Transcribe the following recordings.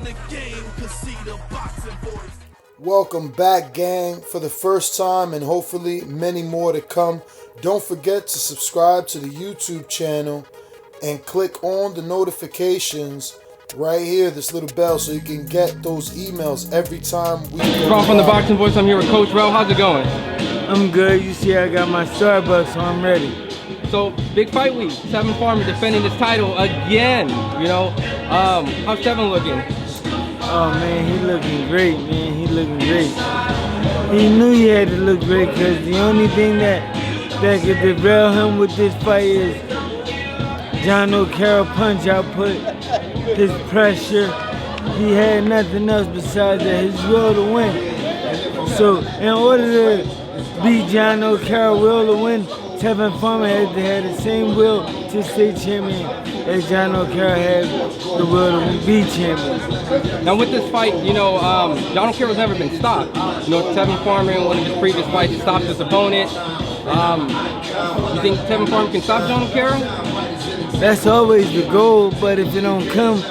the game could see the boxing voice. Welcome back, gang, for the first time and hopefully many more to come. Don't forget to subscribe to the YouTube channel and click on the notifications right here, this little bell, so you can get those emails every time we go Ron from live. ThaBoxing Voice. I'm here with Coach Rell. How's it going? I'm good. You see, I got my Starbucks, so I'm ready. So, big fight week. Tevin Farmer defending his title again. You know, how's Tevin looking? Oh man, he looking great, man. He looking great. He knew he had to look great because the only thing that could derail him with this fight is John O'Carroll punch output, his pressure. He had nothing else besides that, his will to win. So in order to beat John O'Carroll's will to win, Tevin Farmer had to have the same will to stay champion as John O'Carroll had the will to be champion. Now with this fight, you know, John O'Carroll's never been stopped. You know, Tevin Farmer in one of his previous fights, he stopped his opponent. You think Tevin Farmer can stop John O'Carroll? That's always the goal, but if it don't come,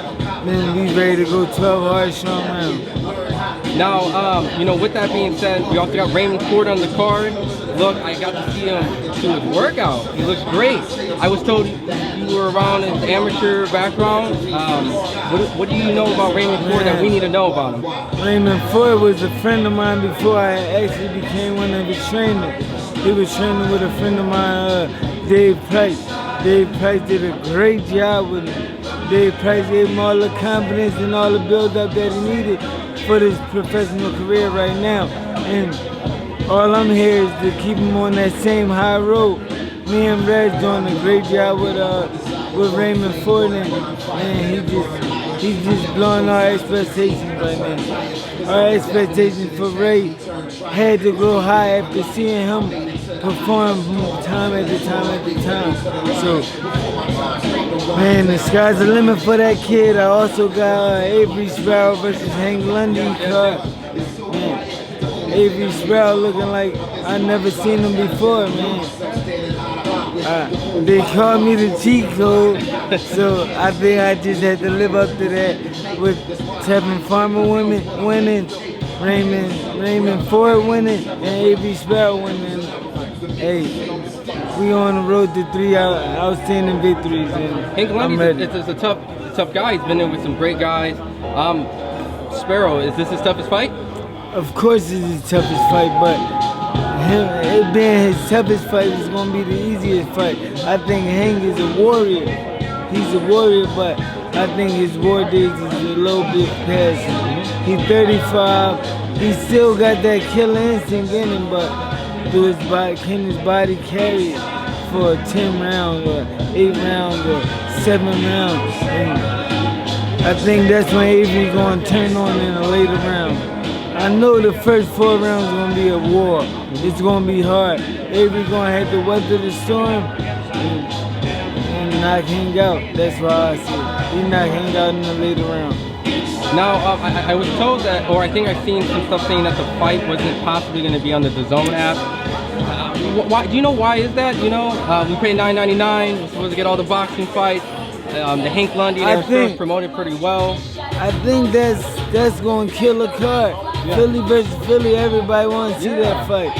then we ready to go 12 hard, strong round. Now, you know, with that being said, we also got Raymond Ford on the card. Look, I got to see him do his workout. He looks great. I was told you were around his amateur background. What do you know about Raymond Ford that we need to know about him? Raymond Ford was a friend of mine before I actually became one of his trainers. He was training with a friend of mine, Dave Price. Dave Price did a great job with him. Dave Price gave him all the confidence and all the build-up that he needed for his professional career right now. And all I'm here is to keep him on that same high road. Me and Red's doing a great job with Raymond Ford, and he's just blowing our expectations right now. Our expectations for Ray had to grow high after seeing him perform time after time. So, man, the sky's the limit for that kid. I also got Avery Sparrow versus Hank Lundy card. Man, Avery Sparrow looking like I never seen him before, man. They call me the cheat code, so I think I just had to live up to that with Tevin Farmer winning, Raymond Ford winning, and Avery Sparrow winning. Hey, we on the road to 3 outstanding victories. Hank Lundy is a tough guy. He's been in with some great guys. Sparrow, is this his toughest fight? Of course it's his toughest fight, but it being his toughest fight is going to be the easiest fight. I think Hank is a warrior. He's a warrior, but I think his war days is a little bit past him. He's 35. He still got that killer instinct in him, but can his body carry it for 10 rounds or 8 rounds or 7 rounds? And I think that's when Avery going to turn on in a later round. I know the first 4 rounds are going to be a war. It's going to be hard. Avery going to have to weather the storm and knock Hank out. That's why I see it. He knocked Hank out in the later round. Now, I was told that, or I think I've seen some stuff saying that the fight wasn't possibly going to be on the Dazn app. Why? Do you know why is that? You know, we paid $9.99. We're supposed to get all the boxing fights. The Hank Lundy, they were first promoted pretty well. I think that's going to kill a card. Yeah. Philly versus Philly, everybody wants to see that fight.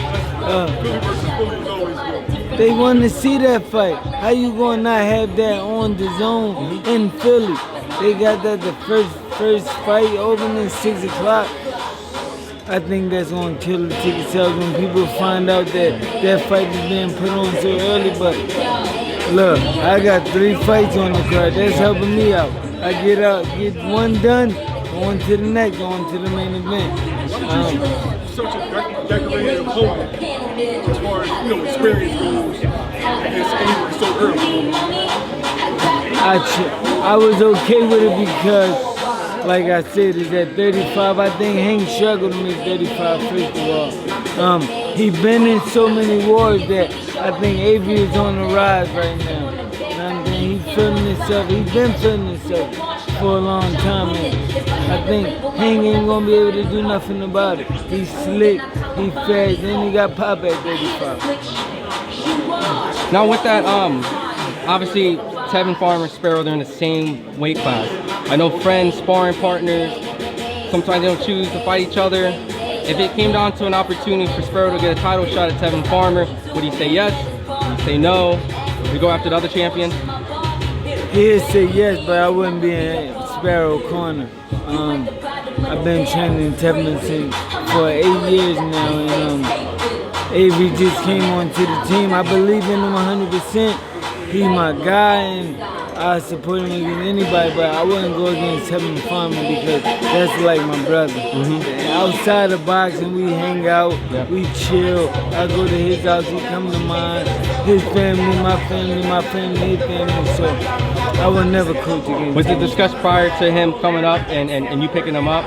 Philly versus Philly is always good. They want to see that fight. How you going to not have that on the zone in Philly? They got that the first fight opening 6 o'clock. I think that's going to kill the ticket sales when people find out that fight is being put on so early. But look, I got 3 fights on the card. That's helping me out. I get one done, going to the next, going to the main event. Such a decorated opponent as far as experience goes against Avery so early. I was okay with it because, like I said, it's at 35. I think Hank struggled to make 35 first of all. He been in so many wars that I think Avery is on the rise right now. And he's feeling himself. He's been feeling himself for a long time. And I think Hank ain't gonna be able to do nothing about it. He's slick, he's fast, and he got pop at 35. Now with that, obviously Tevin Farmer, Sparrow, they're in the same weight class. I know friends, sparring partners, Sometimes they don't choose to fight each other. If it came down to an opportunity for Sparrow to get a title shot at Tevin Farmer, would he say yes? Would he say no? Would he go after the other champion? He'd say yes, but I wouldn't be in Sparrow corner. I've been training Tevin for 8 years now, and Avery just came onto the team. I believe in him 100%. He's my guy, and I support him against anybody, but I wouldn't go against Tevin Farmer because that's like my brother. Outside of boxing, we hang out, we chill. I go to his house, he come to mine. His family, my family, his family. So I would never coach against Was him. it discussed prior to him coming up and you picking him up?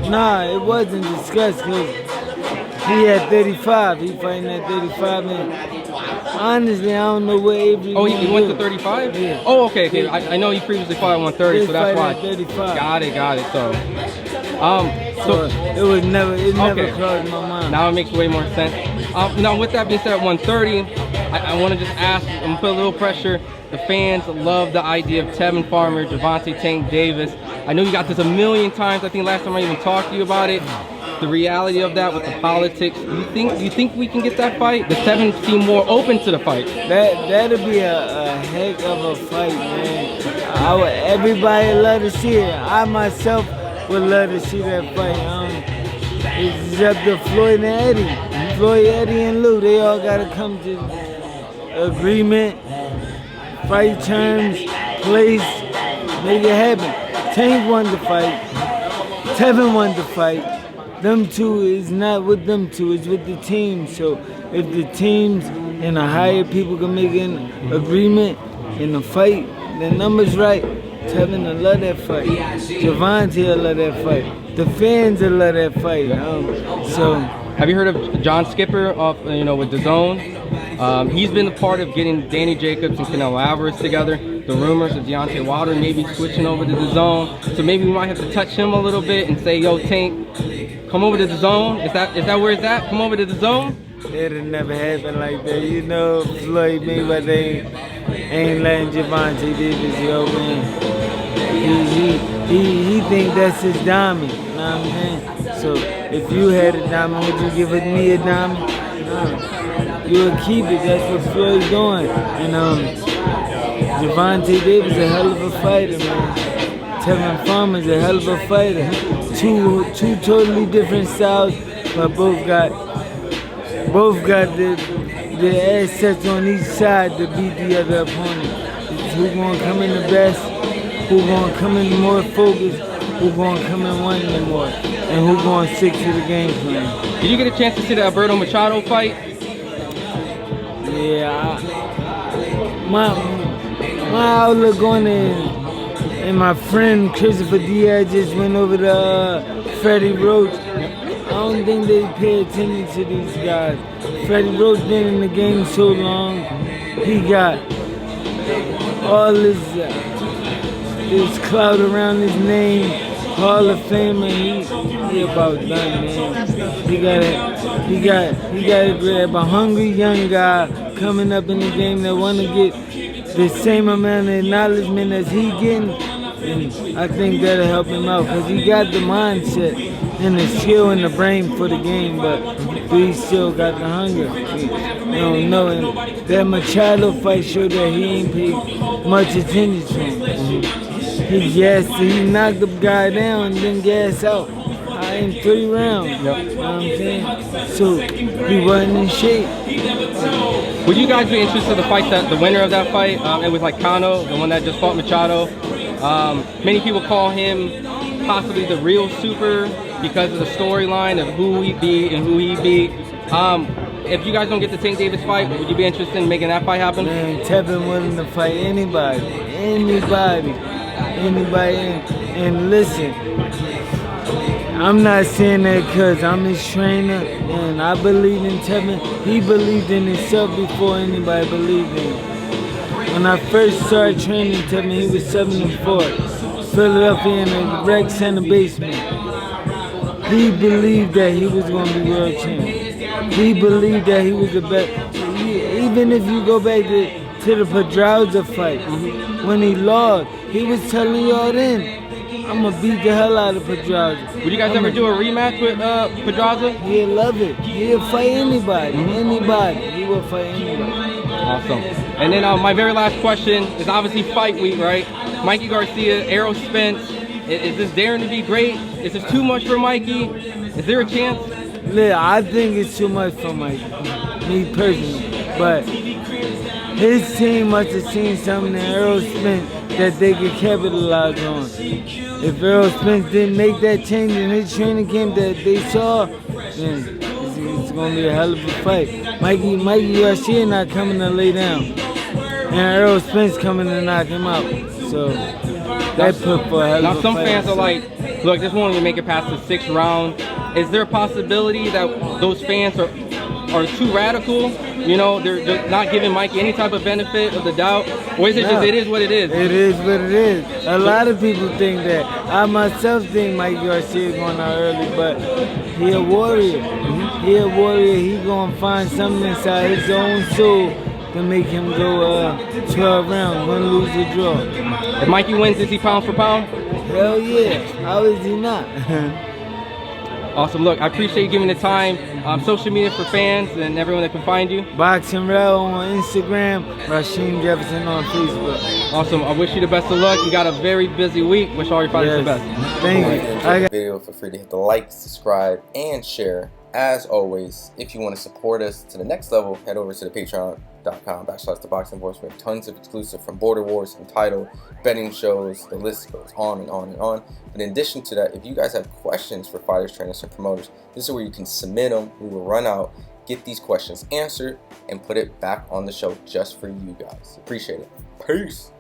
Nah, it wasn't discussed because he had 35. He fighting at 35, and honestly, I don't know what Avery. Oh, he went to 35? Yeah. Oh, okay. I know he previously fought at 130, so that's why. 35. Got it. So it was never, never crossed my mind. Now it makes way more sense. Now, with that being said, at 130, I want to just ask, I'm going to put a little pressure. The fans love the idea of Tevin Farmer, Gervonta Tank Davis. I know you got this a million times. I think last time I even talked to you about it. The reality of that with the politics. Do you think we can get that fight? Does Tevin seem more open to the fight? That'd be a heck of a fight, man. Everybody love to see it. I myself would love to see that fight. It's up to Floyd and Eddie. Floyd, Eddie, and Lou. They all gotta come to agreement, fight terms, place, make it happen. Tank won the fight. Tevin won the fight. Them two is not with them two, it's with the team. So if the teams and the higher people can make an agreement in the fight, the numbers right, Tevin will love that fight. Gervonta will love that fight. The fans will love that fight. Have you heard of John Skipper with Dazn? He's been a part of getting Danny Jacobs and Canelo Alvarez together. The rumors of Deontay Wilder maybe switching over to Dazn. So maybe we might have to touch him a little bit and say, yo, Tank, come over to Dazn. Is that where it's at? Come over to Dazn? It'll never happen like that. You know, Floyd Mayweather ain't letting Gervonta Davis go, man. He think that's his diamond. You know what I'm saying? So if you had a diamond, would you give me a diamond? No. You would keep it. That's what Floyd's doing. And Gervonta Davis is a hell of a fighter, man. Tevin Farmer's a hell of a fighter. Two totally different styles, but both got the assets on each side to beat the other opponent. It's who gonna come in the best, who gonna come in more focused, who gonna come in wanting more, and who gonna stick to the game plan. Did you get a chance to see the Alberto Machado fight? Yeah, my outlook on it, and my friend Christopher Diaz just went over to Freddie Roach. I don't think they pay attention to these guys. Freddie Roach been in the game so long. He got all this clout around his name, Hall of Fame, and he about done, man. He got to grab a hungry young guy coming up in the game that want to get the same amount of acknowledgement as he getting. And I think that'll help him out because he got the mindset and the skill and the brain for the game, but he still got the hunger. You don't know, and that Machado fight showed that he ain't paid much attention to him. He knocked the guy down and then gas out in 3 rounds. You know what I'm saying? So he wasn't in shape. Would you guys be interested in the fight the winner of that fight? It was like Cano, the one that just fought Machado. Many people call him possibly the real super because of the storyline of who he beat and who he beat. If you guys don't get the Tank Davis fight, would you be interested in making that fight happen? Man, Tevin willing to fight anybody. And listen, I'm not saying that because I'm his trainer and I believe in Tevin. He believed in himself before anybody believed in him. When I first started training Tevin, he was 7-4. Philadelphia in a rec center basement. He believed that he was going to be world champion. He believed that he was the best. Even if you go back to the Pedraza fight, when he lost, he was telling y'all then, I'm gonna beat the hell out of Pedraza. Would you guys ever do a rematch with Pedraza? He'll love it. He'll fight anybody. Anybody. He will fight anybody. Awesome. And then my very last question is obviously fight week, right? Mikey Garcia, Errol Spence. Is this daring to be great? Is this too much for Mikey? Is there a chance? Yeah, I think it's too much for Mikey, me personally. But his team must have seen something in Errol Spence that they could capitalize on. If Errol Spence didn't make that change in his training camp that they saw, then it's gonna be a hell of a fight. Mikey Garcia not coming to lay down, and Errol Spence coming to knock him out. So that put for a hell of a fight. Now some fans are like, look, this won't even make it past the 6th round. Is there a possibility that those fans are too radical? You know, they're not giving Mikey any type of benefit of the doubt? Or is it just, it is what it is? It is what it is. A lot of people think that. I myself think Mikey Garcia is going out early, but he a warrior. He a warrior. He gonna find something inside his own soul to make him go 12 rounds, win, lose, or draw. If Mikey wins, is he pound for pound? Hell yeah. How is he not? Awesome. Look, I appreciate you giving the time. Social media for fans and everyone that can find you. Boxing Rell on Instagram, Rasheem Jefferson on Facebook. Awesome. I wish you the best of luck. You got a very busy week. Wish all your fighters the best. Thank you. If you enjoyed the video, feel free to hit the like, subscribe, and share. As always, if you want to support us to the next level, head over to the patreon.com/ThaBoxingVoice. We have tons of exclusive from Border Wars, Entitled, betting shows, the list goes on and on and on. But in addition to that, if you guys have questions for fighters, trainers, and promoters, this is where you can submit them. We will run out, get these questions answered, and put it back on the show just for you guys. Appreciate it. Peace.